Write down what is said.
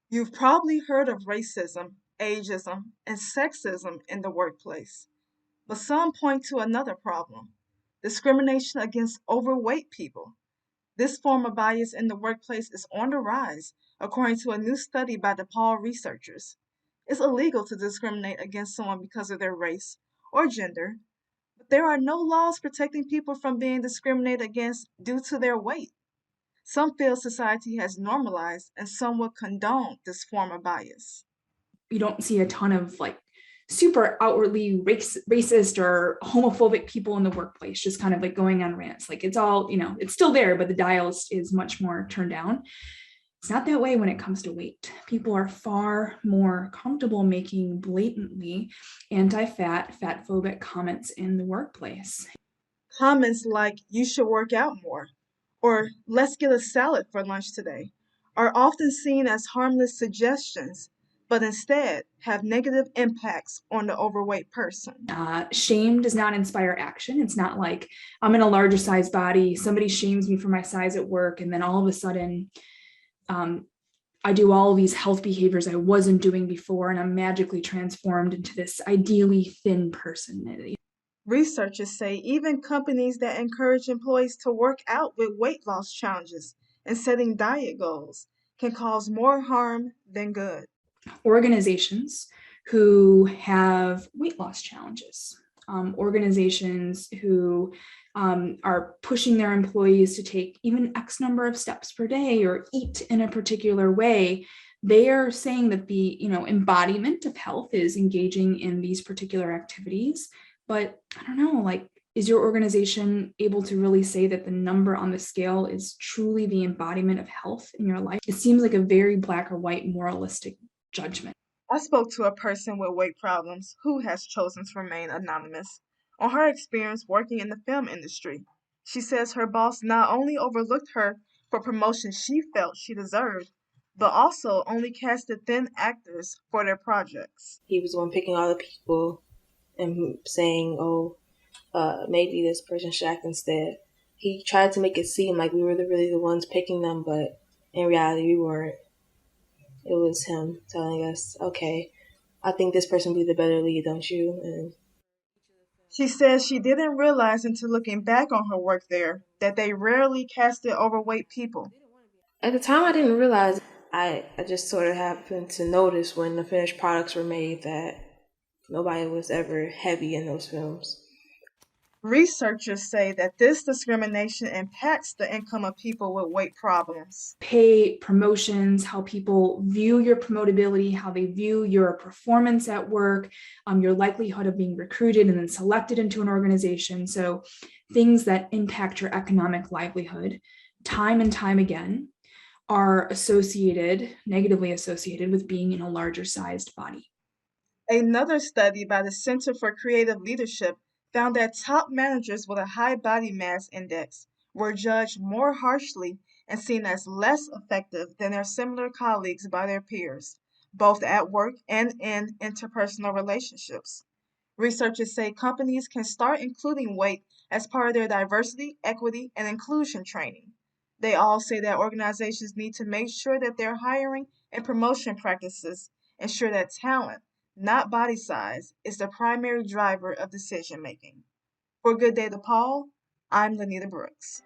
You've probably heard of racism, ageism, and sexism in the workplace, but some point to another problem: discrimination against overweight people. This form of bias in the workplace is on the rise, according to a new study by DePaul researchers. It's illegal to discriminate against someone because of their race or gender, but there are no laws protecting people from being discriminated against due to their weight. Some feel society has normalized and some would condone this form of bias. You don't see a ton of like super outwardly racist or homophobic people in the workplace just kind of like going on rants. Like it's all, it's still there, but the dial is much more turned down. It's not that way when it comes to weight. People are far more comfortable making blatantly anti-fat, fat phobic comments in the workplace. Comments like, you should work out more, or let's get a salad for lunch today, are often seen as harmless suggestions, but instead have negative impacts on the overweight person. Shame does not inspire action. It's not like I'm in a larger size body, somebody shames me for my size at work, and then all of a sudden, um, I do all of these health behaviors I wasn't doing before, and I'm magically transformed into this ideally thin person. Researchers say even companies that encourage employees to work out with weight loss challenges and setting diet goals can cause more harm than good. Organizations who have weight loss challenges, organizations who are pushing their employees to take even X number of steps per day or eat in a particular way. They are saying that the embodiment of health is engaging in these particular activities. But I don't know, like, is your organization able to really say that the number on the scale is truly the embodiment of health in your life? It seems like a very black or white moralistic judgment. I spoke to a person with weight problems who has chosen to remain anonymous on her experience working in the film industry. She says her boss not only overlooked her for promotions she felt she deserved, but also only casted thin actors for their projects. He was the one picking all the people and saying, "Oh, maybe this person should act instead." He tried to make it seem like we were really the ones picking them, but in reality, we weren't. It was him telling us, "Okay, I think this person would be the better lead, don't you?" And She says she didn't realize until looking back on her work there that they rarely casted overweight people. at the time, I didn't realize. I just sort of happened to notice when the finished products were made that nobody was ever heavy in those films. Researchers say that this discrimination impacts the income of people with weight problems. Pay, promotions, how people view your promotability, how they view your performance at work, your likelihood of being recruited and then selected into an organization. So things that impact your economic livelihood time and time again are negatively associated with being in a larger sized body. Another study by the Center for Creative Leadership found that top managers with a high body mass index were judged more harshly and seen as less effective than their similar colleagues by their peers, both at work and in interpersonal relationships. Researchers say companies can start including weight as part of their diversity, equity, and inclusion training. They all say that organizations need to make sure that their hiring and promotion practices ensure that talent, not body size, is the primary driver of decision making. For Good Day to Paul, I'm Lanita Brooks.